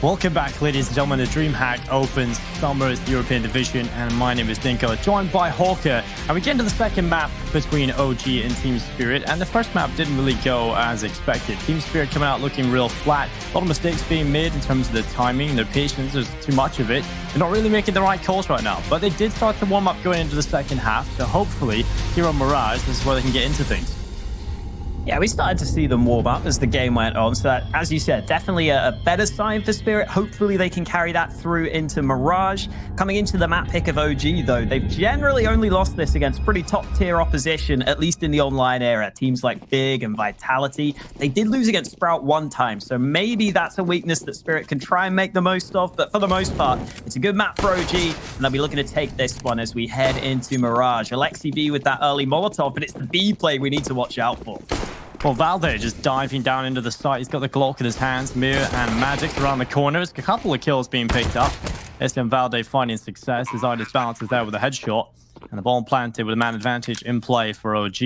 Welcome back, ladies and gentlemen. The DreamHack opens Summer's European Division, and my name is Dinko, joined by Hawker. And we get into the second map between OG and Team Spirit, and the first map didn't really go as expected. Team Spirit coming out looking real flat. A lot of mistakes being made in terms of the timing, their patience. There's too much of it. They're not really making the right calls right now, but they did start to warm up going into the second half. So hopefully, here on Mirage, this is where they can get into things. Yeah, we started to see them warm up as the game went on. So that, as you said, definitely a better sign for Spirit. Hopefully they can carry that through into Mirage. Coming into the map pick of OG, though, they've generally only lost this against pretty top-tier opposition, at least in the online era. Teams like Big and Vitality. They did lose against Sprout one time, so maybe that's a weakness that Spirit can try and make the most of. But for the most part, it's a good map for OG, and they'll be looking to take this one as we head into Mirage. Alexi B with that early Molotov, but it's the B play we need to watch out for. Well, Valde just diving down into the site. He's got the Glock in his hands. Mirror and Magic around the corners. A couple of kills being picked up. SM Valde finding success. His Idis bounces there with a headshot. And the bomb planted with a man advantage in play for OG.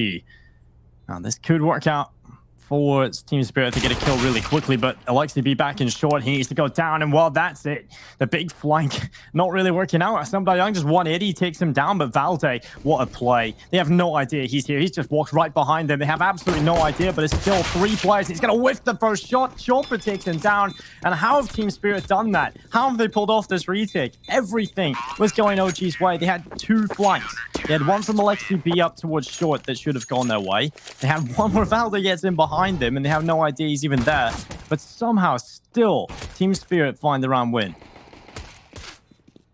Now, this could work out for Team Spirit to get a kill really quickly, but Alexi B back in short. He needs to go down, and well, that's it. The big flank not really working out. Somebody Young just 180 takes him down, but Valde, what a play. They have no idea he's here. He's just walked right behind them. They have absolutely no idea, but it's still 3 players. He's going to whiff the first shot. Chopper takes him down, and how have Team Spirit done that? How have they pulled off this retake? Everything was going OG's way. They had 2 flanks. They had one from Alexi B up towards short that should have gone their way. They had one where Valde gets in behind them, and they have no idea he's even there. But somehow, still, Team Spirit find the round win.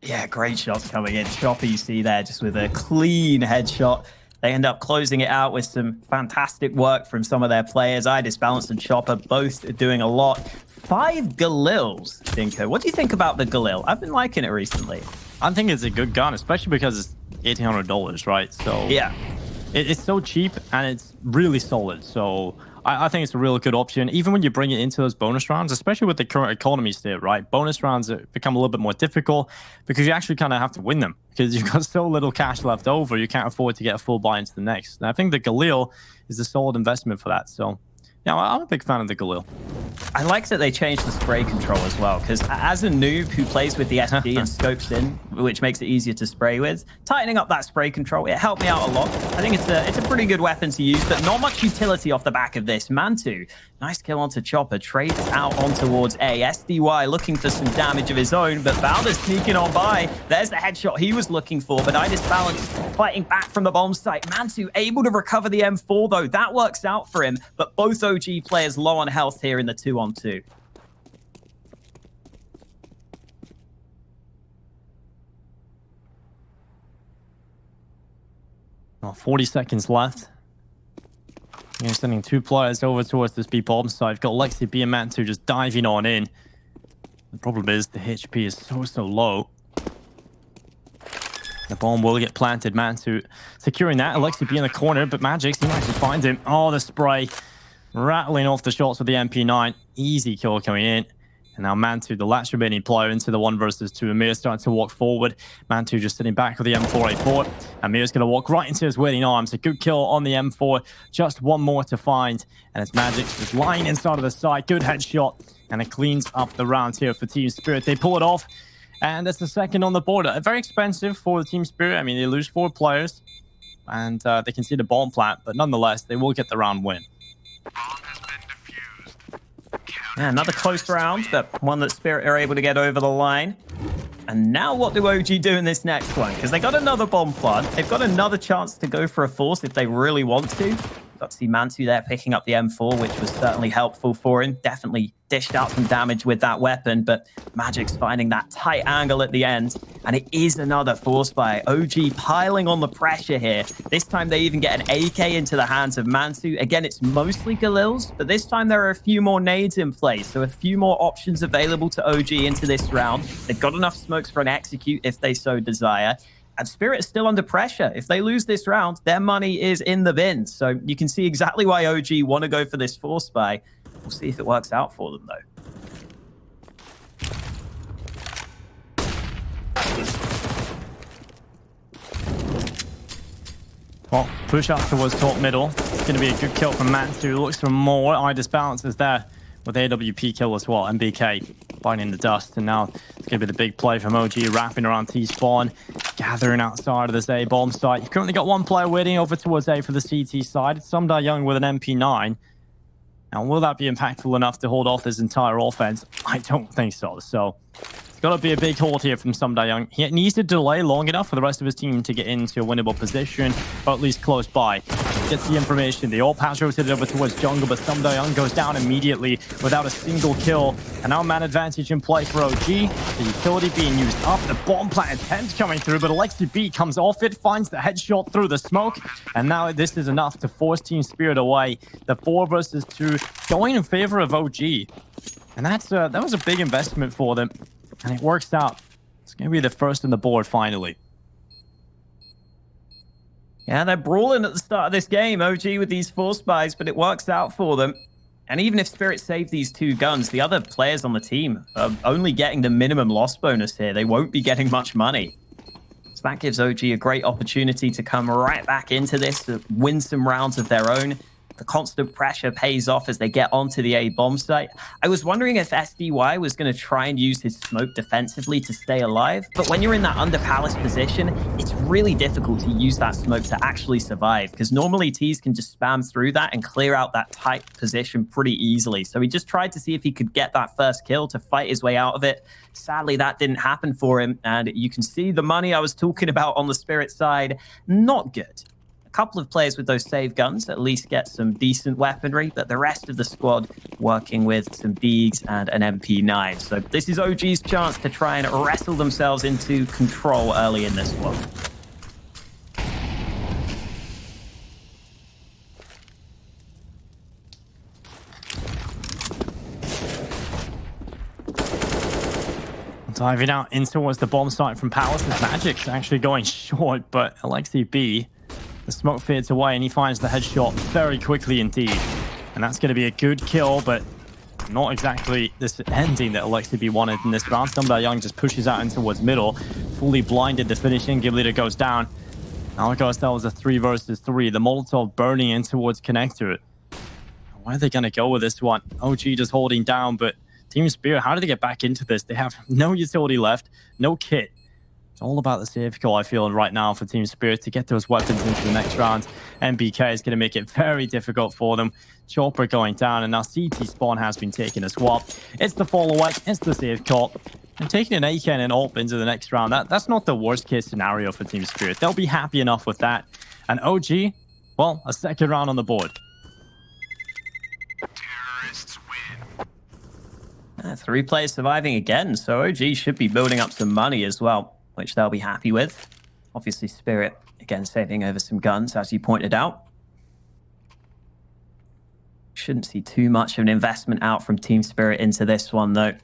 Yeah, great shots coming in. Chopper, you see there, just with a clean headshot. They end up closing it out with some fantastic work from some of their players. Idis, Balance, and Chopper both doing a lot. 5 Galils, Dinko. What do you think about the Galil? I've been liking it recently. I think it's a good gun, especially because it's $1,800, right? So yeah, it's so cheap and it's really solid. So I think it's a real good option, even when you bring it into those bonus rounds, especially with the current economy state, right? Bonus rounds become a little bit more difficult because you actually kind of have to win them because you've got so little cash left over. You can't afford to get a full buy into the next. And I think the Galil is a solid investment for that. So yeah, I'm a big fan of the Galil. I like that they changed the spray control as well, because as a noob who plays with the SD and scopes in, which makes it easier to spray with, tightening up that spray control, it helped me out a lot. I think it's a pretty good weapon to use, but not much utility off the back of this. Mantu, nice kill onto Chopper, trades out on towards A. SDY looking for some damage of his own, but Valder sneaking on by. There's the headshot he was looking for, but Idis Balance fighting back from the bomb site. Mantu able to recover the M4 though. That works out for him, but both OG players low on health here in the 2-on-2. Well, 40 seconds left. You're sending 2 players over towards this B bomb site. You've got Lexi B and Mantu just diving on in. The problem is the HP is so low. The bomb will get planted. Mantu securing that. Alexi B in the corner, but Magix, he might actually find him. Oh, the spray. Rattling off the shots with the MP9. Easy kill coming in. And now Mantu, the last remaining player, into the 1 versus 2. Amir starting to walk forward. Mantu just sitting back with the M4A4. Amir's going to walk right into his waiting arms. A good kill on the M4. Just 1 more to find. And it's Magix just lying inside of the side. Good headshot. And it cleans up the round here for Team Spirit. They pull it off. And that's the second on the board. Very expensive for the Team Spirit. I mean, they lose 4 players. And they can see the bomb plant. But nonetheless, they will get the round win. Yeah, another close round, but one that Spirit are able to get over the line. And now what do OG do in this next one? Because they got another bomb plant. They've got another chance to go for a force if they really want to. Got to see Mantu there picking up the M4, which was certainly helpful for him. Definitely dished out some damage with that weapon, but Magic's finding that tight angle at the end. And it is another force buy. OG piling on the pressure here. This time they even get an AK into the hands of Mantu. Again, it's mostly Galils, but this time there are a few more nades in place, so a few more options available to OG into this round. They've got enough smokes for an execute if they so desire. And Spirit is still under pressure. If they lose this round, their money is in the bin. So you can see exactly why OG want to go for this force buy. We'll see if it works out for them, though. Well, push up towards top middle. It's going to be a good kill from Mantu. Looks for more. Idis Balance is there with AWP kill as well. MBK biting the dust. And now it's going to be the big play from OG, wrapping around T-spawn, gathering outside of this A bomb site. You've currently got one player waiting over towards A for the CT side. It's Young with an MP9. Now, will that be impactful enough to hold off this entire offense? I don't think so. So it's got to be a big hold here from Young. He needs to delay long enough for the rest of his team to get into a winnable position, or at least close by. Gets the information. They all pass rotated over towards jungle, but Young goes down immediately without a single kill. And now man advantage in play for OG. The utility being used up. The bomb plant attempt coming through, but Alexi B comes off it, finds the headshot through the smoke. And now this is enough to force Team Spirit away. The 4 versus 2 going in favor of OG. And that was a big investment for them. And it works out. It's going to be the first on the board finally. Yeah, they're brawling at the start of this game, OG with these 4 spies, but it works out for them. And even if Spirit save these 2 guns, the other players on the team are only getting the minimum loss bonus here. They won't be getting much money. So that gives OG a great opportunity to come right back into this, to win some rounds of their own. The constant pressure pays off as they get onto the A bomb site. I was wondering if SDY was going to try and use his smoke defensively to stay alive, but when you're in that under palace position, it's really difficult to use that smoke to actually survive, because normally Tees can just spam through that and clear out that tight position pretty easily. So he just tried to see if he could get that first kill to fight his way out of it. Sadly, that didn't happen for him, and you can see the money I was talking about on the Spirit side, not good. Couple of players with those save guns at least get some decent weaponry, but the rest of the squad working with some Deegs and an MP9. So this is OG's chance to try and wrestle themselves into control early in this one. Diving out in towards the bomb site from Palace. Magic's actually going short, but Alexi B, the smoke fades away and he finds the headshot very quickly indeed. And that's going to be a good kill, but not exactly this ending that Alexi B wanted in this round. Young just pushes out in towards middle, fully blinded the finishing. Give leader goes down. Now it goes, that was a 3 versus 3. The Molotov burning in towards connector. Where are they going to go with this one? OG just holding down, but Team Spirit, how do they get back into this? They have no utility left, no kit. It's all about the safe call, I feel, right now for Team Spirit to get those weapons into the next round. MBK is going to make it very difficult for them. Chopper going down, and now CT spawn has been taken as well. It's the fall away, it's the safe call. And taking an AK and AWP into the next round, that's not the worst case scenario for Team Spirit. They'll be happy enough with that. And OG, well, a second round on the board. 3 players surviving again, so OG should be building up some money as well, which they'll be happy with. Obviously, Spirit, again, saving over some guns, as you pointed out. Shouldn't see too much of an investment out from Team Spirit into this one, though.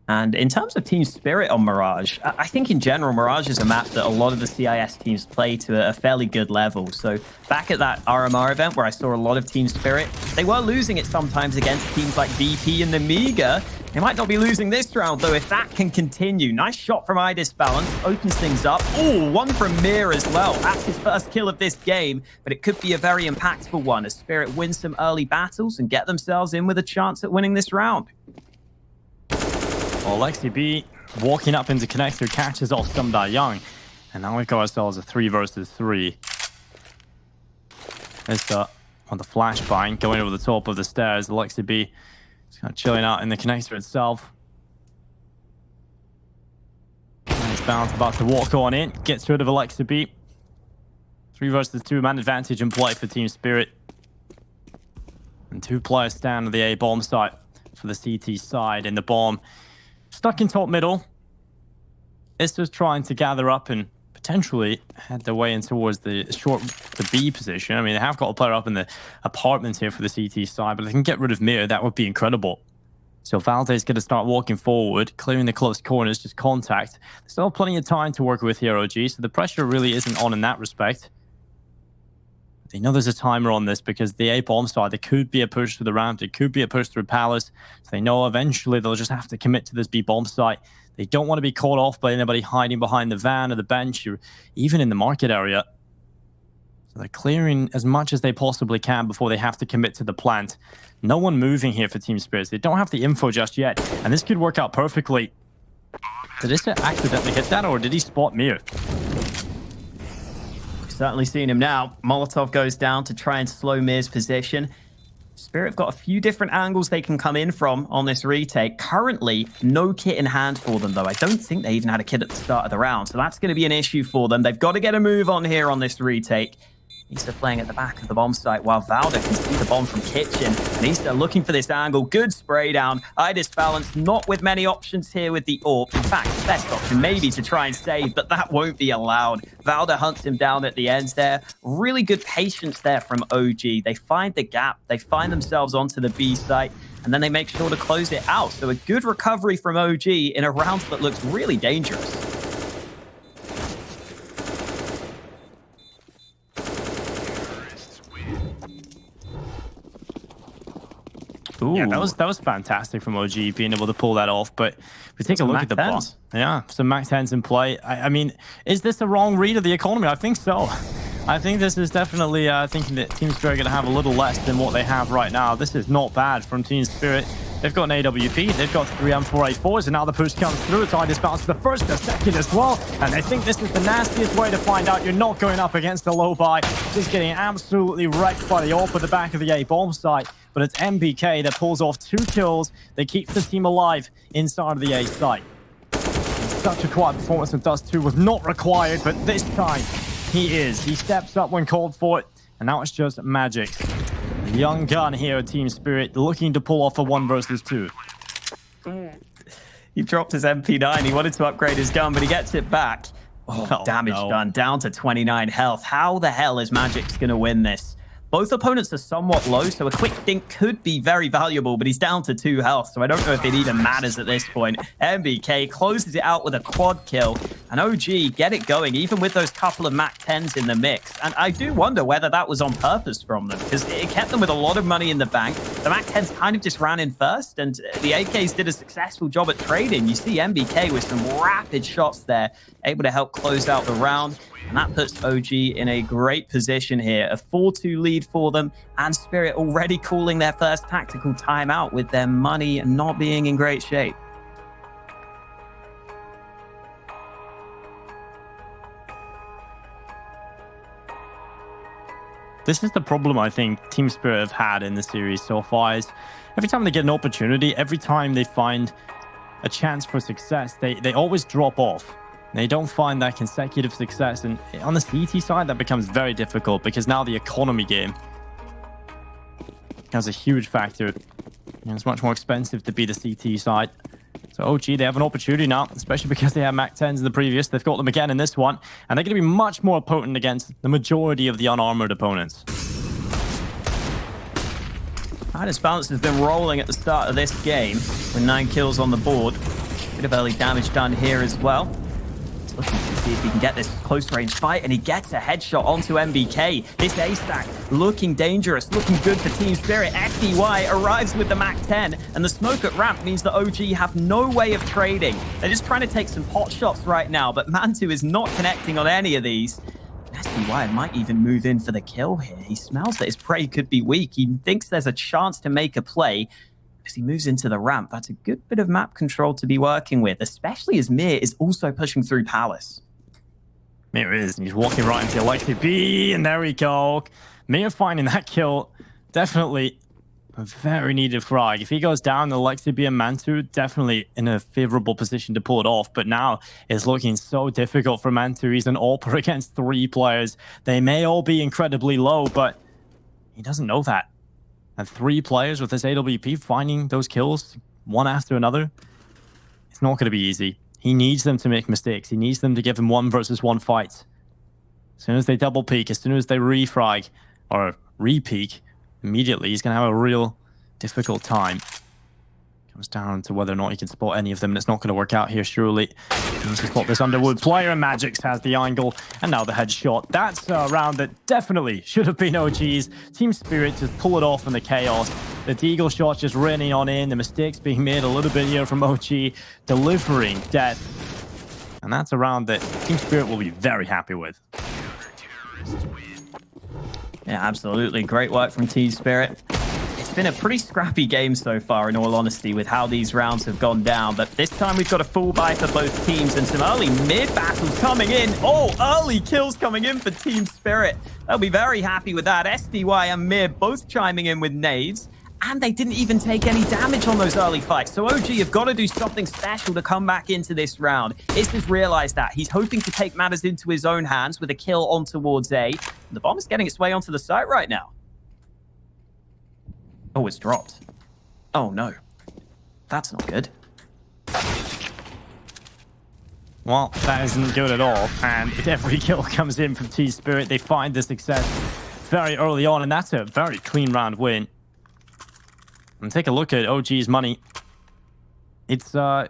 And in terms of Team Spirit on Mirage, I think in general, Mirage is a map that a lot of the CIS teams play to a fairly good level. So back at that RMR event where I saw a lot of Team Spirit, they were losing it sometimes against teams like VP and Amiga. They might not be losing this round, though, if that can continue. Nice shot from Idis Balance, opens things up. Oh, one from Mir as well. That's his first kill of this game, but it could be a very impactful one as Spirit wins some early battles and get themselves in with a chance at winning this round. Well, Alexi B walking up into connector, catches off Young. And now we've got ourselves a 3 versus 3. There's on the flashbang going over the top of the stairs. Alexi B is kind of chilling out in the connector itself. Nice bounce, about to walk on in. Gets rid of Alexi B. 3 versus 2, man advantage in play for Team Spirit. And 2 players stand on the A bomb site for the CT side, and the bomb stuck in top middle. It's just trying to gather up and potentially head their way in towards the B position. I mean, they have got a player up in the apartments here for the CT side, but if they can get rid of Mir, that would be incredible. So Valde's going to start walking forward, clearing the close corners, just contact. There's still plenty of time to work with here, OG, so the pressure really isn't on in that respect. They know there's a timer on this because the A bomb side, there could be a push through the ramp, it could be a push through Palace. So they know eventually they'll just have to commit to this B bomb site. They don't want to be caught off by anybody hiding behind the van or the bench or even in the market area. So they're clearing as much as they possibly can before they have to commit to the plant. No one moving here for Team Spirits. They don't have the info just yet, and this could work out perfectly. Did this accidentally hit that, or did he spot Mir? Certainly seen him now. Molotov goes down to try and slow Mir's position. Spirit have got a few different angles they can come in from on this retake. Currently, no kit in hand for them, though. I don't think they even had a kit at the start of the round, so that's going to be an issue for them. They've got to get a move on here on this retake. He's playing at the back of the bomb site while Valda can see the bomb from kitchen. And he's looking for this angle. Good spray down. Idis balance, not with many options here with the AWP. In fact, the best option maybe to try and save, but that won't be allowed. Valda hunts him down at the end there. Really good patience there from OG. They find the gap. They find themselves onto the B site, and then they make sure to close it out. So a good recovery from OG in a round that looks really dangerous. Ooh. Yeah, that was fantastic from OG being able to pull that off. But if we take a look at the boss. Yeah, some Mac 10s in play. I mean, is this a wrong read of the economy? I think so. I think this is definitely thinking that Team Spirit are going to have a little less than what they have right now. This is not bad from Team Spirit. They've got an AWP, they've got 3 M4A4s, and now the push comes through. It's Idis bounce for the first, the second as well. And I think this is the nastiest way to find out you're not going up against the low buy. Just getting absolutely wrecked by the AWP at the back of the A bomb site. But it's MBK that pulls off 2 kills. They keep the team alive inside of the A site. Such a quiet performance from Dust 2 was not required, but this time he is. He steps up when called for it, and now it's just Magic. A young gun here at Team Spirit, looking to pull off a 1 versus 2. He dropped his MP9. He wanted to upgrade his gun, but he gets it back. Oh, damage done. Down to 29 health. How the hell is Magic's going to win this? Both opponents are somewhat low, so a quick dink could be very valuable, but he's down to 2 health, so I don't know if it even matters at this point. MBK closes it out with a quad kill, and OG get it going, even with those couple of Mac 10s in the mix. And I do wonder whether that was on purpose from them, because it kept them with a lot of money in the bank. The Mac 10s kind of just ran in first, and the AKs did a successful job at trading. You see MBK with some rapid shots there, able to help close out the round. And that puts OG in a great position here. A 4-2 lead for them, and Spirit already calling their first tactical timeout with their money not being in great shape. This is the problem I think Team Spirit have had in the series so far is every time they get an opportunity, every time they find a chance for success, they always drop off. They don't find that consecutive success, and on the CT side, that becomes very difficult because now the economy game becomes a huge factor. And it's much more expensive to be the CT side. So OG, they have an opportunity now, especially because they had Mac 10s in the previous. They've got them again in this one, and they're going to be much more potent against the majority of the unarmored opponents. Idis balance has been rolling at the start of this game with 9 kills on the board. Bit of early damage done here as well. Looking to see if he can get this close range fight, and he gets a headshot onto MBK. This A-stack looking dangerous, looking good for Team Spirit. SDY arrives with the Mac 10, and the smoke at ramp means that OG have no way of trading. They're just trying to take some pot shots right now, but Mantu is not connecting on any of these. SDY might even move in for the kill here. He smells that his prey could be weak. He thinks there's a chance to make a play. As he moves into the ramp, that's a good bit of map control to be working with, especially as Mir is also pushing through Palace. Mir is, and he's walking right into Alexi B, and there we go. Mir finding that kill, definitely a very needed frag. If he goes down, Alexi B and Mantu definitely in a favorable position to pull it off, but now it's looking so difficult for Mantu. He's an AWPer against 3 players. They may all be incredibly low, but he doesn't know that. And 3 players with this AWP finding those kills one after another, it's not going to be easy. He needs them to make mistakes. He needs them to give him 1 versus 1 fights. As soon as they double peek, as soon as they refrag or re-peek, immediately he's going to have a real difficult time. Comes down to whether or not he can spot any of them, and it's not going to work out here, surely. He needs to spot this Underwood player, and Magix has the angle, and now the headshot. That's a round that definitely should have been OG's. Team Spirit just pull it off in the chaos. The Deagle shot just raining on in, the mistakes being made a little bit here from OG, delivering death. And that's a round that Team Spirit will be very happy with. Yeah, absolutely. Great work from Team Spirit. It's been a pretty scrappy game so far, in all honesty, with how these rounds have gone down. But this time we've got a full buy for both teams and some early mid battles coming in. Oh, early kills coming in for Team Spirit. They'll be very happy with that. SDY and Mir both chiming in with nades. And they didn't even take any damage on those early fights. So OG have got to do something special to come back into this round. Is just realized that. He's hoping to take matters into his own hands with a kill on towards A. And the bomb is getting its way onto the site right now. Oh, it's dropped. Oh, no. That's not good. Well, that isn't good at all. And if every kill comes in from Team Spirit, they find the success very early on. And that's a very clean round win. And take a look at OG's money. It's not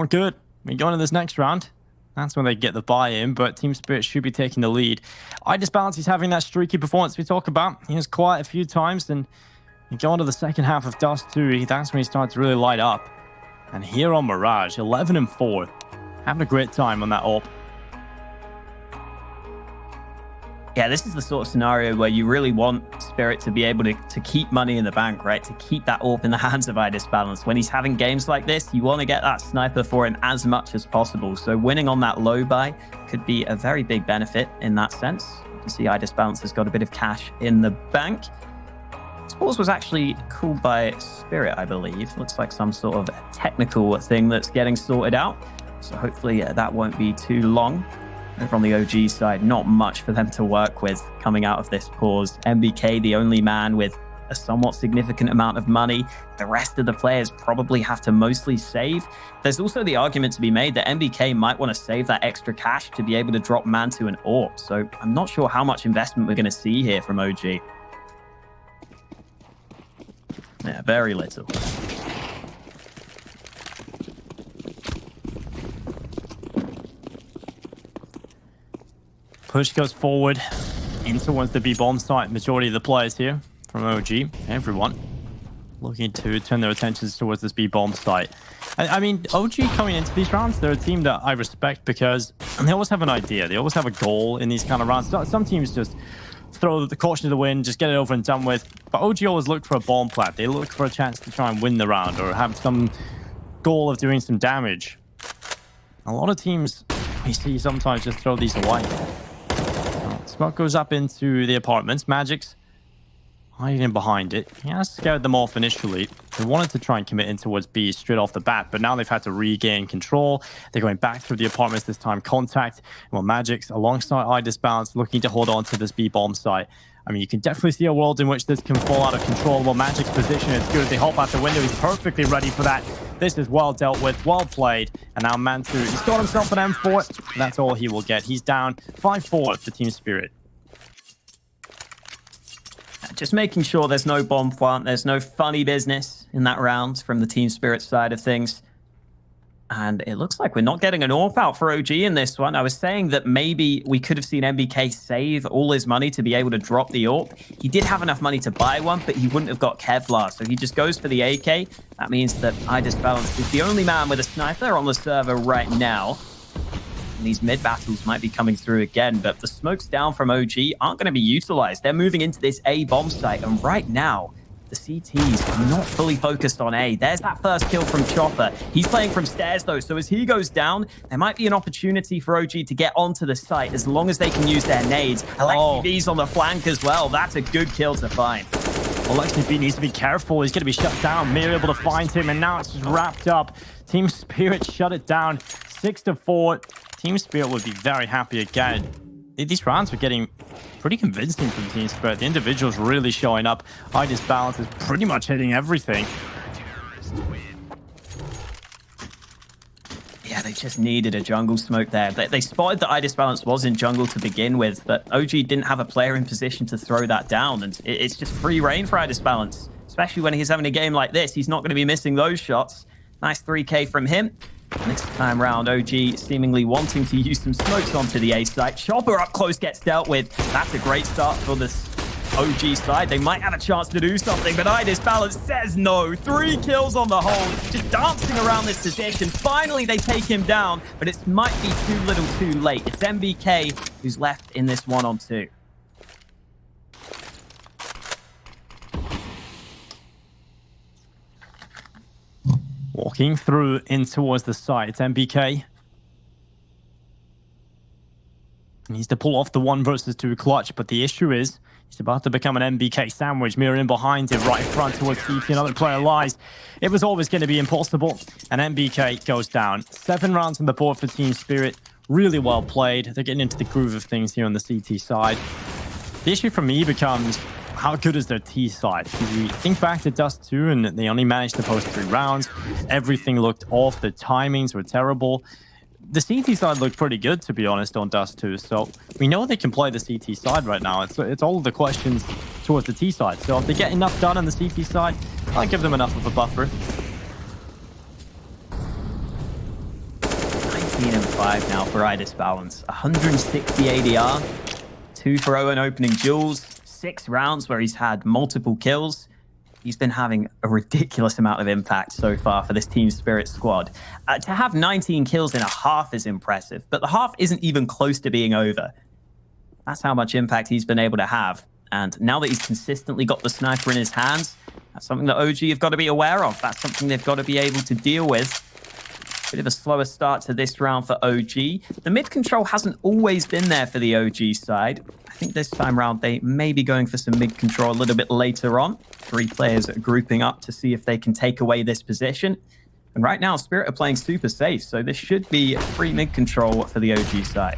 good. We go into this next round. That's when they get the buy-in, but Team Spirit should be taking the lead. iDisbalance is having that streaky performance we talk about. He was quiet a few times, and you go into the second half of Dust 2, that's when he starts to really light up. And here on Mirage, 11 and 4. Having a great time on that AWP. Yeah, this is the sort of scenario where you really want Spirit to be able to keep money in the bank, right? To keep that AWP in the hands of iDisbalance. When he's having games like this, you want to get that sniper for him as much as possible. So winning on that low buy could be a very big benefit in that sense. You can see iDisbalance has got a bit of cash in the bank. Spores was actually called by Spirit, I believe. Looks like some sort of technical thing that's getting sorted out. So hopefully that won't be too long. Over on the OG side, not much for them to work with coming out of this pause. MBK, the only man with a somewhat significant amount of money. The rest of the players probably have to mostly save. There's also the argument to be made that MBK might want to save that extra cash to be able to drop Mantu and AWP. So I'm not sure how much investment we're going to see here from OG. Yeah, very little. Push goes forward in towards the B bomb site. Majority of the players here from OG, everyone, looking to turn their attentions towards this B bomb site. I mean, OG coming into these rounds, they're a team that I respect because they always have an idea. They always have a goal in these kind of rounds. Some teams just throw the caution to the wind, just get it over and done with. But OG always look for a bomb plant. They look for a chance to try and win the round or have some goal of doing some damage. A lot of teams we see sometimes just throw these away. Smoke goes up into the apartments. Magic's hiding in behind it. He has scared them off initially. They wanted to try and commit in towards B straight off the bat, but now they've had to regain control. They're going back through the apartments this time. Contact. Well, Magic's alongside iDisbalance looking to hold on to this B bomb site. I mean, you can definitely see a world in which this can fall out of control. Well, Magic's position is good. They hop out the window. He's perfectly ready for that. This is well dealt with, well played. And now Mantu, he's got himself an M4. That's all he will get. He's down 5-4 for Team Spirit. Just making sure there's no bomb plant, there's no funny business in that round from the Team Spirit side of things. And it looks like we're not getting an AWP out for OG in this one. I was saying that maybe we could have seen MBK save all his money to be able to drop the AWP. He did have enough money to buy one, but he wouldn't have got Kevlar. So he just goes for the AK. That means that iDisbalance is the only man with a sniper on the server right now. And these mid battles might be coming through again, but the smokes down from OG aren't going to be utilized. They're moving into this A bomb site, and right now, the CTs are not fully focused on A. There's that first kill from Chopper. He's playing from stairs, though, so as he goes down, there might be an opportunity for OG to get onto the site as long as they can use their nades. Alexi on the flank as well. That's a good kill to find. Alexi B needs to be careful. He's going to be shut down. Mir able to find him, and now it's just wrapped up. Team Spirit shut it down 6-4. Team Spirit would be very happy again. These rounds are getting pretty convincing from Team Spirit. The individuals really showing up. iDisbalance is pretty much hitting everything. Yeah, they just needed a jungle smoke there. They spotted that iDisbalance was in jungle to begin with, but OG didn't have a player in position to throw that down, and it's just free reign for iDisbalance. Especially when he's having a game like this, he's not going to be missing those shots. Nice 3K from him. Next time round, OG seemingly wanting to use some smokes onto the A site. Chopper up close gets dealt with. That's a great start for this OG side. They might have a chance to do something, but iDisbalance says no. 3 kills on the hold, just dancing around this position. Finally, they take him down, but it might be too little too late. It's MBK who's left in this 1-on-2. Walking through in towards the site, MBK. He needs to pull off the 1 versus 2 clutch, but the issue is he's about to become an MBK sandwich. Mirror in behind him, right in front towards CT. Another player lies. It was always going to be impossible, and MBK goes down. 7 rounds on the board for Team Spirit. Really well played. They're getting into the groove of things here on the CT side. The issue for me becomes, how good is their T side? If you think back to Dust 2, and they only managed to post 3 rounds. Everything looked off. The timings were terrible. The CT side looked pretty good, to be honest, on Dust 2. So we know they can play the CT side right now. It's all of the questions towards the T side. So if they get enough done on the CT side, I'll give them enough of a buffer. 19-5 now for Idis Balance. 160 ADR, 2 for Owen opening duels, 6 rounds where he's had multiple kills. He's been having a ridiculous amount of impact so far for this Team Spirit squad. To have 19 kills in a half is impressive, but the half isn't even close to being over. That's how much impact he's been able to have. And now that he's consistently got the sniper in his hands, that's something that OG have got to be aware of. That's something they've got to be able to deal with. Bit of a slower start to this round for OG. The mid control hasn't always been there for the OG side. I think this time round they may be going for some mid control a little bit later on. 3 players are grouping up to see if they can take away this position. And right now, Spirit are playing super safe, so this should be free mid control for the OG side.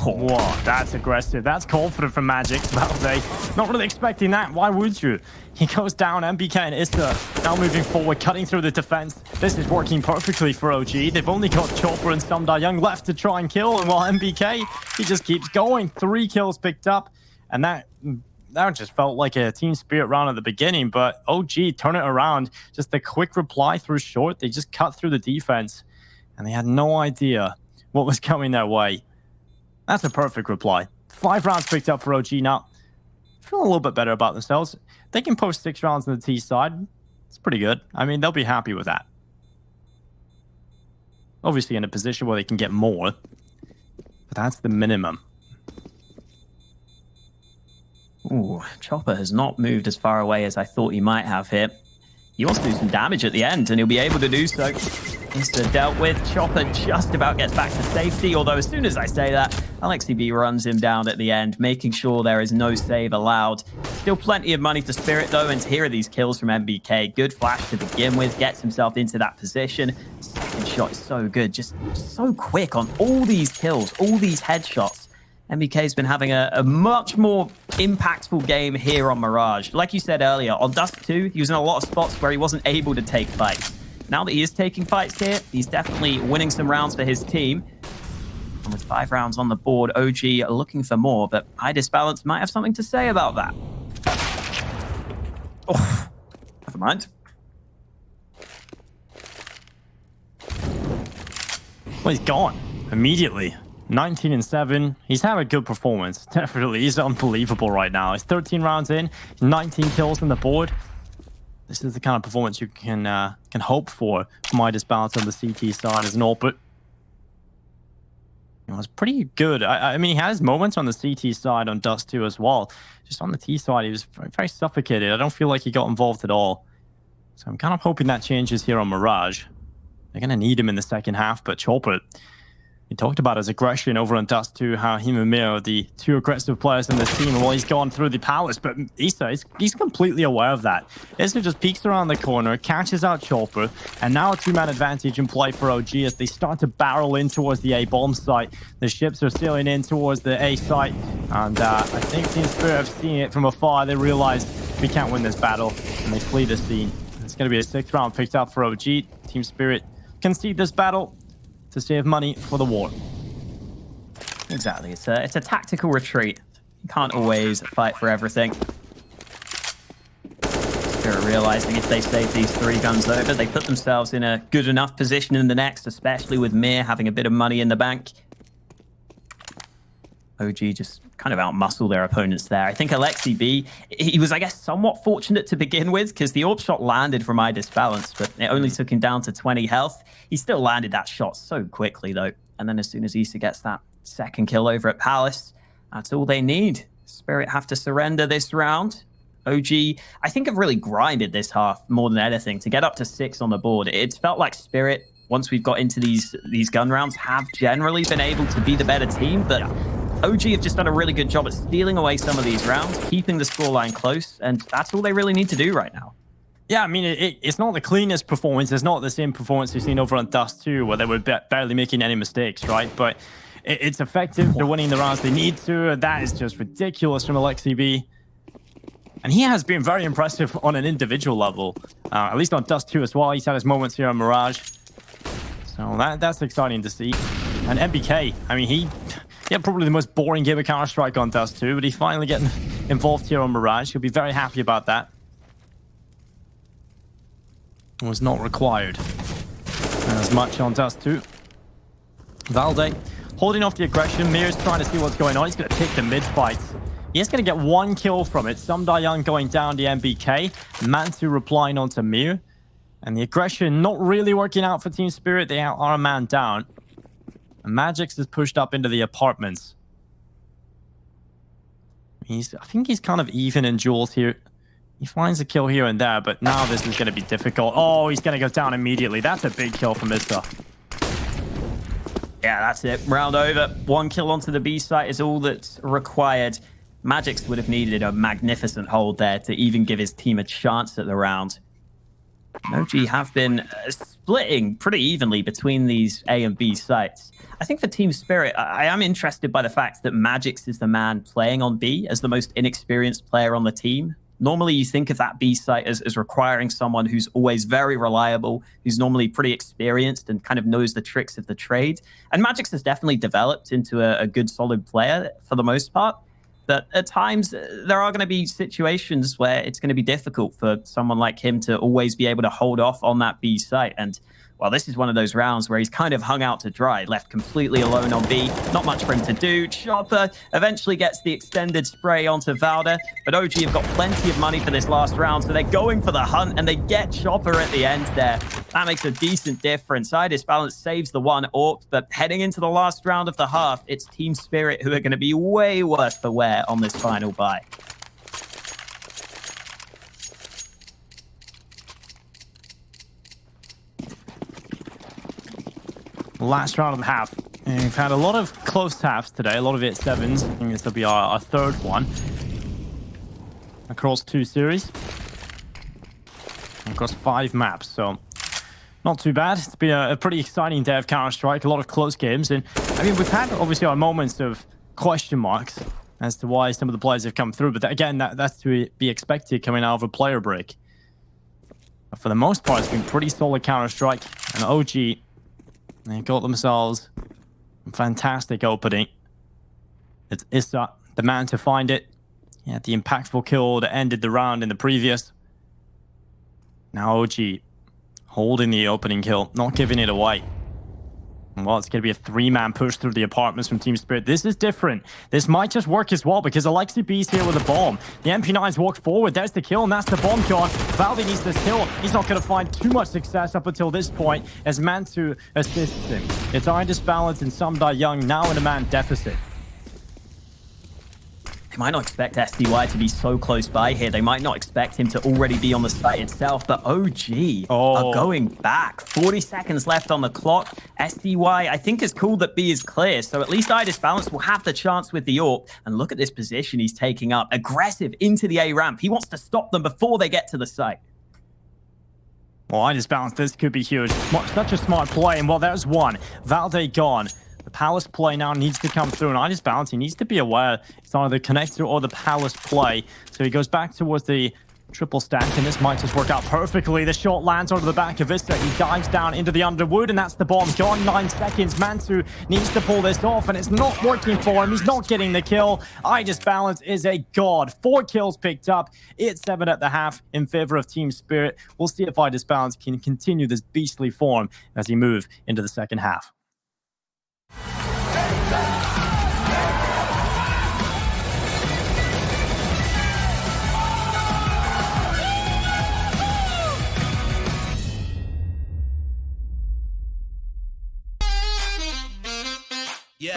Whoa, that's aggressive. That's confident from Magic. Valde, not really expecting that. Why would you? He goes down. MBK and Issa now moving forward, cutting through the defense. This is working perfectly for OG. They've only got Chopper and Sumda Young left to try and kill. And while MBK, he just keeps going. 3 kills picked up. And that just felt like a Team Spirit round at the beginning. But OG turn it around. Just a quick reply through short. They just cut through the defense. And they had no idea what was coming their way. That's a perfect reply. 5 rounds picked up for OG now. Feeling a little bit better about themselves. They can post 6 rounds on the T side. It's pretty good. I mean, they'll be happy with that. Obviously in a position where they can get more. But that's the minimum. Ooh, Chopper has not moved as far away as I thought he might have here. He wants to do some damage at the end, and he'll be able to do so. Insta dealt with. Chopper just about gets back to safety, although as soon as I say that, Alexi B runs him down at the end, making sure there is no save allowed. Still plenty of money for Spirit, though, and here are these kills from MBK. Good flash to begin with, gets himself into that position. Second shot is so good, just so quick on all these kills, all these headshots. MBK's been having a much more impactful game here on Mirage. Like you said earlier, on Dust 2, he was in a lot of spots where he wasn't able to take fights. Now that he is taking fights here, he's definitely winning some rounds for his team. And with 5 rounds on the board, OG are looking for more, but Idis Balance might have something to say about that. Oh, never mind. Well, he's gone immediately. 19-7. He's having a good performance. Definitely, he's unbelievable right now. He's 13 rounds in, 19 kills on the board. This is the kind of performance you can hope for from Idis Balance on the CT side as an AWP. It was pretty good. I mean, he has moments on the CT side on Dust 2 as well. Just on the T side, he was very suffocated. I don't feel like he got involved at all. So I'm kind of hoping that changes here on Mirage. They're going to need him in the second half, but Chopper, he talked about his aggression over on Dust 2, how him and Mir are the 2 aggressive players in this team, and well, he's gone through the palace, but Issa, he's completely aware of that. Issa just peeks around the corner, catches out Chopper, and now a 2-man advantage in play for OG as they start to barrel in towards the A bomb site. The ships are sailing in towards the A site, and I think Team Spirit have seen it from afar. They realize we can't win this battle, and they flee the scene. It's going to be a 6th round picked up for OG. Team Spirit concede this battle to save money for the war. Exactly. It's a tactical retreat. You can't always fight for everything. They're realizing if they save these 3 guns over, they put themselves in a good enough position in the next, especially with Mir having a bit of money in the bank. OG just kind of outmuscle their opponents there. I think Alexi B, he was, I guess, somewhat fortunate to begin with because the AWP shot landed from Idis Balance, but it only took him down to 20 health. He still landed that shot so quickly, though. And then as soon as Issa gets that second kill over at Palace. That's all they need. Spirit have to surrender this round. OG, I think, have really grinded this half more than anything to get up to 6 on the board. It's felt like Spirit, once we've got into these gun rounds, have generally been able to be the better team, but OG have just done a really good job at stealing away some of these rounds, keeping the scoreline close, and that's all they really need to do right now. Yeah, I mean, it's not the cleanest performance. It's not the same performance we've seen over on Dust 2, where they were barely making any mistakes, right? But it's effective. They're winning the rounds they need to. That is just ridiculous from Alexi B. And he has been very impressive on an individual level, at least on Dust 2 as well. He's had his moments here on Mirage. So that's exciting to see. And MBK, I mean, he had probably the most boring game of Counter-Strike on Dust 2, but he's finally getting involved here on Mirage. He'll be very happy about that. It was not required as much on Dust 2. Valde holding off the aggression. Mir's trying to see what's going on. He's going to take the mid-fight. He is going to get 1 kill from it. Young going down the MBK. Mantu replying onto Mir. And the aggression not really working out for Team Spirit. They are a man down. And Magix is pushed up into the apartments. I think he's kind of even in duels here. He finds a kill here and there, but now this is going to be difficult. Oh, he's going to go down immediately. That's a big kill from Mr. Yeah, that's it. Round over. 1 kill onto the B site is all that's required. Magix would have needed a magnificent hold there to even give his team a chance at the round. OG have been splitting pretty evenly between these A and B sites. I think for Team Spirit, I am interested by the fact that Magix is the man playing on B as the most inexperienced player on the team. Normally, you think of that B site as requiring someone who's always very reliable, who's normally pretty experienced and kind of knows the tricks of the trade. And Magix has definitely developed into a good, solid player for the most part. But at times, there are going to be situations where it's going to be difficult for someone like him to always be able to hold off on that B site. And, well, this is one of those rounds where he's kind of hung out to dry, left completely alone on B. Not much for him to do. Chopper eventually gets the extended spray onto Valda, but OG have got plenty of money for this last round, so they're going for the hunt, and they get Chopper at the end there. That makes a decent difference. Idis Balance saves the 1 AWP, but heading into the last round of the half, it's Team Spirit who are going to be way worse for wear on this final buy. Last round of the half. And we've had a lot of close halves today, a lot of 8-7s. I think this will be our third one across 2 series, across 5 maps. So not too bad. It's been a pretty exciting day of Counter-Strike, a lot of close games. And I mean, we've had obviously our moments of question marks as to why some of the players have come through. But again, that's to be expected coming out of a player break. But for the most part, it's been pretty solid Counter-Strike. And OG, they got themselves a fantastic opening. It's Issa, the man to find it. He had the impactful kill that ended the round in the previous. Now OG holding the opening kill, not giving it away. Well, it's going to be a 3-man push through the apartments from Team Spirit. This is different. This might just work as well because Alexi B's here with a bomb. The MP9's walked forward. There's the kill, and that's the bomb kill. Valdi needs this kill. He's not going to find too much success up until this point as Mantu assists him. It's Idis Balance and Samdai Young now in a man deficit. They might not expect SDY to be so close by here. They might not expect him to already be on the site itself, but OG are going back. 40 seconds left on the clock. SDY, I think, is cool that B is clear, so at least Idis Balance will have the chance with the AWP. And look at this position he's taking up. Aggressive into the A ramp. He wants to stop them before they get to the site. Well, Idis Balance, this could be huge. Such a smart play, and well, there's one. Valde gone. The Palace play now needs to come through, and Idis Balance, he needs to be aware it's either the connector or the Palace play. So he goes back towards the triple stack, and this might just work out perfectly. The shot lands onto the back of Vista. He dives down into the underwood, and that's the bomb. Gone 9 seconds. Mansu needs to pull this off, and it's not working for him. He's not getting the kill. Idis Balance is a god. 4 kills picked up. It's 7 at the half in favor of Team Spirit. We'll see if Idis Balance can continue this beastly form as he move into the second half. Yeah.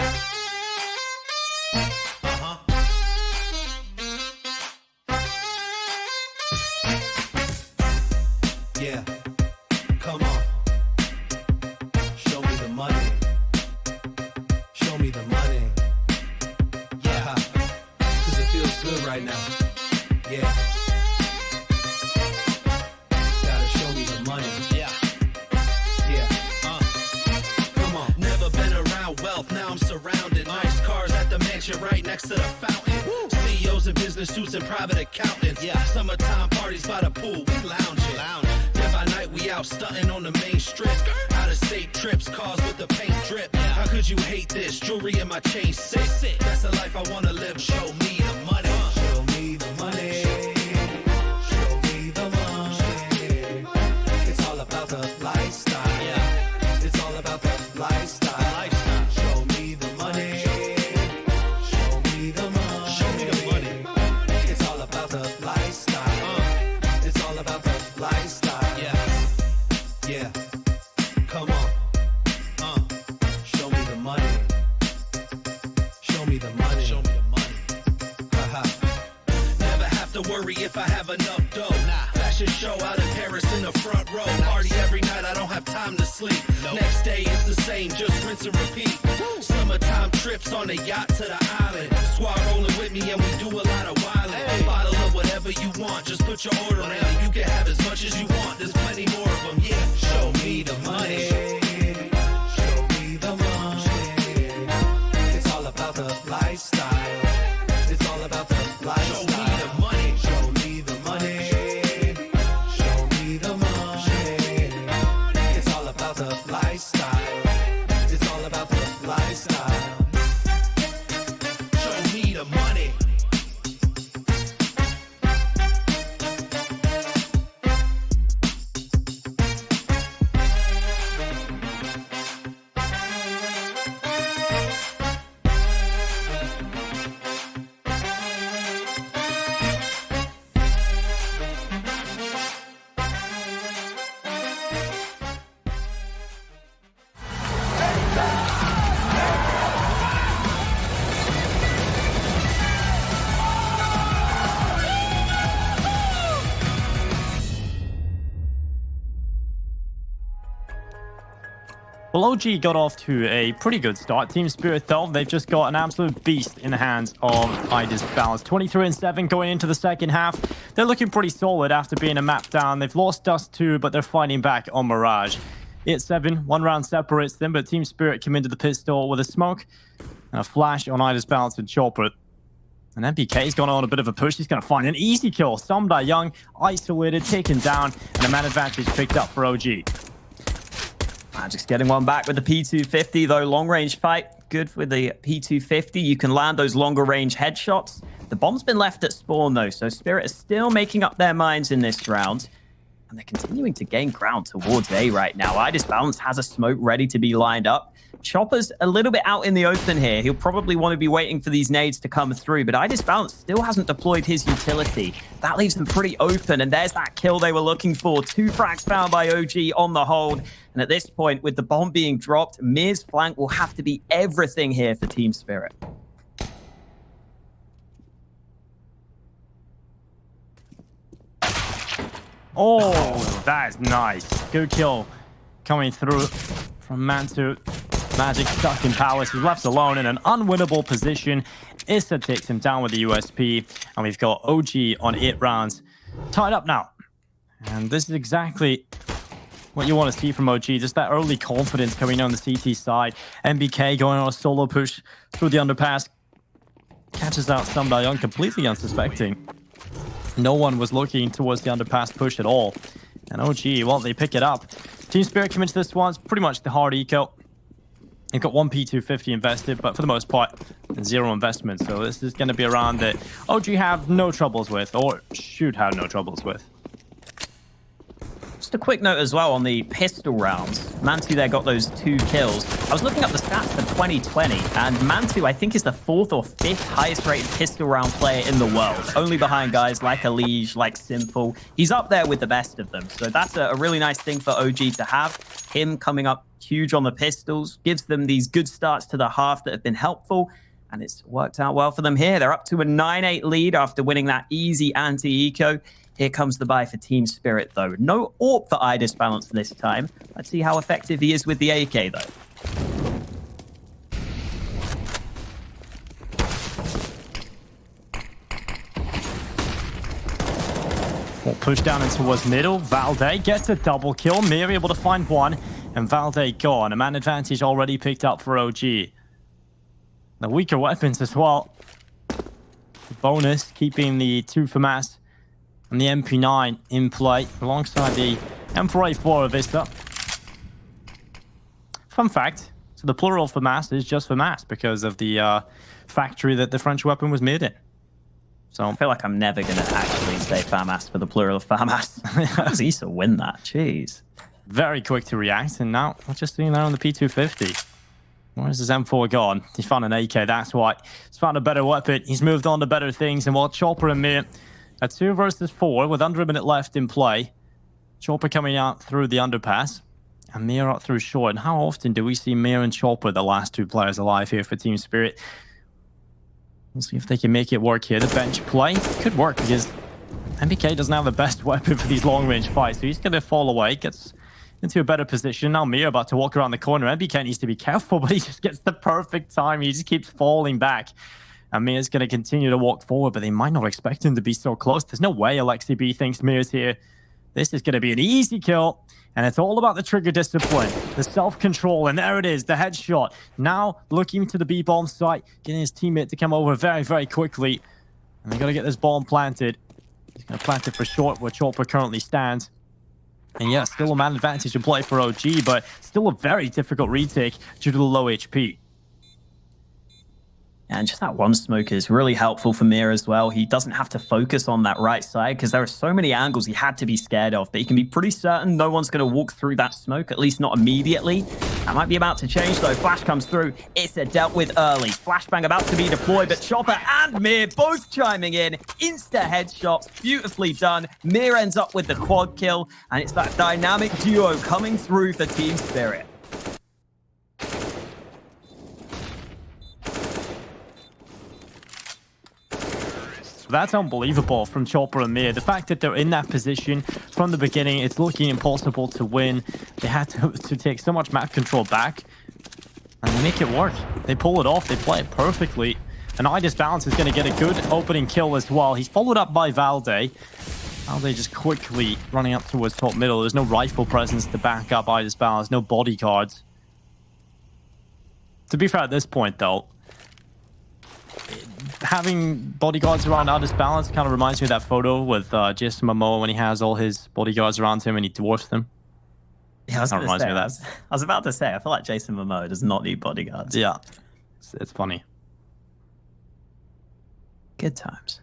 Yeah, come on. Show me the money. Show me the money. Yeah, cause it feels good right now. Yeah. Gotta show me the money. Yeah. Come on. Never been around wealth, now I'm surrounded. Nice cars at the mansion right next to the fountain. CEOs in business suits and private accountants. Yeah. Summertime parties by the pool, we lounging. By night we out stunting on the main strip. Out of state trips, cars with the paint drip. How could you hate this? Jewelry in my chain sick. That's the life I wanna live. Show me the money. Show me the money. Show me the money. It's all about the lifestyle. Yeah. It's all about the lifestyle. Show me the money. Show me the money. Show me the money. It's all about the lifestyle. It's all about the lifestyle. Yeah, come on, show me the money. Show me the money. Show me the money. Never have to worry if I have enough dough. Fashion show out in Paris in the front row. Party every night, I don't have time to sleep. Next day it's the same, just rinse and repeat. Summertime trips on a yacht to the island. Squad rolling with me and we do a lot of wildin'. A bottle of whatever you want, just put your order in. You can have as much as you want, there's plenty more of them, yeah. Show me the money. Show me the money. It's all about the lifestyle. It's all about the lifestyle. Show me the money. Show me the money. Show me the money. It's all about the lifestyle. It's all about the lifestyle. Show me the money. Well, OG got off to a pretty good start. Team Spirit, though, they've just got an absolute beast in the hands of Idis Balance. 23-7 going into the second half. They're looking pretty solid after being a map down. They've lost Dust 2, but they're fighting back on Mirage. 8-7, one round separates them, but Team Spirit come into the pistol with a smoke and a flash on Idis Balance and Chopper. And MPK's gone on a bit of a push. He's going to find an easy kill. Samdai Young isolated, taken down, and a man advantage picked up for OG. Magic's getting one back with the P250, though. Long-range fight, good with the P250. You can land those longer-range headshots. The bomb's been left at spawn, though, so Spirit is still making up their minds in this round. And they're continuing to gain ground towards A right now. Idis Balance has a smoke ready to be lined up. Chopper's a little bit out in the open here. He'll probably want to be waiting for these nades to come through, but Idis Balance still hasn't deployed his utility. That leaves them pretty open, and there's that kill they were looking for. 2 frags found by OG on the hold. And at this point, with the bomb being dropped, Mir's flank will have to be everything here for Team Spirit. Oh, that is nice. Good kill coming through from Mantu. Magic stuck in Palace. He's left alone in an unwinnable position. Issa takes him down with the USP. And we've got OG on 8 rounds. Tied up now. And this is exactly what you want to see from OG. Just that early confidence coming on the CT side. MBK going on a solo push through the underpass. Catches out Samdai Young completely unsuspecting. No one was looking towards the underpass push at all. And OG, well, they pick it up. Team Spirit come into this one. It's pretty much the hard eco. They've got 1 P250 invested, but for the most part, 0 investment. So this is going to be a round that OG have no troubles with, or should have no troubles with. Just a quick note as well on the pistol rounds. Mantu there got those 2 kills. I was looking up the stats for 2020, and Mantu, I think, is the 4th or 5th highest rated pistol round player in the world. Only behind guys like Alige, like Simple. He's up there with the best of them. So that's a really nice thing for OG to have. Him coming up huge on the pistols, gives them these good starts to the half that have been helpful. And it's worked out well for them here. They're up to a 9-8 lead after winning that easy anti-eco. Here comes the buy for Team Spirit, though. No AWP for Idis Balance this time. Let's see how effective he is with the AK, though. Well, push down in towards middle. Valde gets a double kill. Mir able to find one. And Valde gone. A man advantage already picked up for OG. The weaker weapons as well. The bonus, keeping the 2 FAMAS and the MP9 in play alongside the M4A4 of Vista. Fun fact, so the plural FAMAS is just FAMAS because of the factory that the French weapon was made in. So I feel like I'm never going to actually say FAMAS for the plural of FAMAS. How does Issa win that? Jeez. Very quick to react, and now we're just seeing that on the P250. Where's his M4 gone? He found an AK, that's why. He's found a better weapon. He's moved on to better things. And while Chopper and Mir at 2 versus 4 with under a minute left in play, Chopper coming out through the underpass and Mir out through short. And how often do we see Mir and Chopper, the last 2 players alive here for Team Spirit? We'll see if they can make it work here. The bench play could work because MBK doesn't have the best weapon for these long-range fights. So he's going to fall away, gets into a better position. Now Mir about to walk around the corner. MBK needs to be careful, but he just gets the perfect time. He just keeps falling back. And Mir's going to continue to walk forward, but they might not expect him to be so close. There's no way Alexi B thinks Mir's here. This is going to be an easy kill. And it's all about the trigger discipline, the self-control. And there it is, the headshot. Now looking to the B-bomb site, getting his teammate to come over very, very quickly. And they got to get this bomb planted. He's going to plant it for short where Chopper currently stands. And yeah, still a man advantage to play for OG, but still a very difficult retake due to the low HP. And just that one smoke is really helpful for Mir as well. He doesn't have to focus on that right side because there are so many angles he had to be scared of. But he can be pretty certain no one's going to walk through that smoke, at least not immediately. That might be about to change though. Flash comes through. It's dealt with early. Flashbang about to be deployed, but Chopper and Mir both chiming in. Insta headshots, beautifully done. Mir ends up with the quad kill, and it's that dynamic duo coming through for Team Spirit. That's unbelievable from Chopper and Mir. The fact that they're in that position from the beginning, it's looking impossible to win. They had to take so much map control back, and they make it work. They pull it off. They play it perfectly. And Idis Balance is going to get a good opening kill as well. He's followed up by Valde. Valde just quickly running up towards top middle. There's no rifle presence to back up Idis Balance. No bodyguards. To be fair at this point, though, having bodyguards around Idis Balance kind of reminds me of that photo with Jason Momoa when he has all his bodyguards around him and he dwarfs them. Yeah, I was about to say, I feel like Jason Momoa does not need bodyguards. Yeah, it's funny. Good times.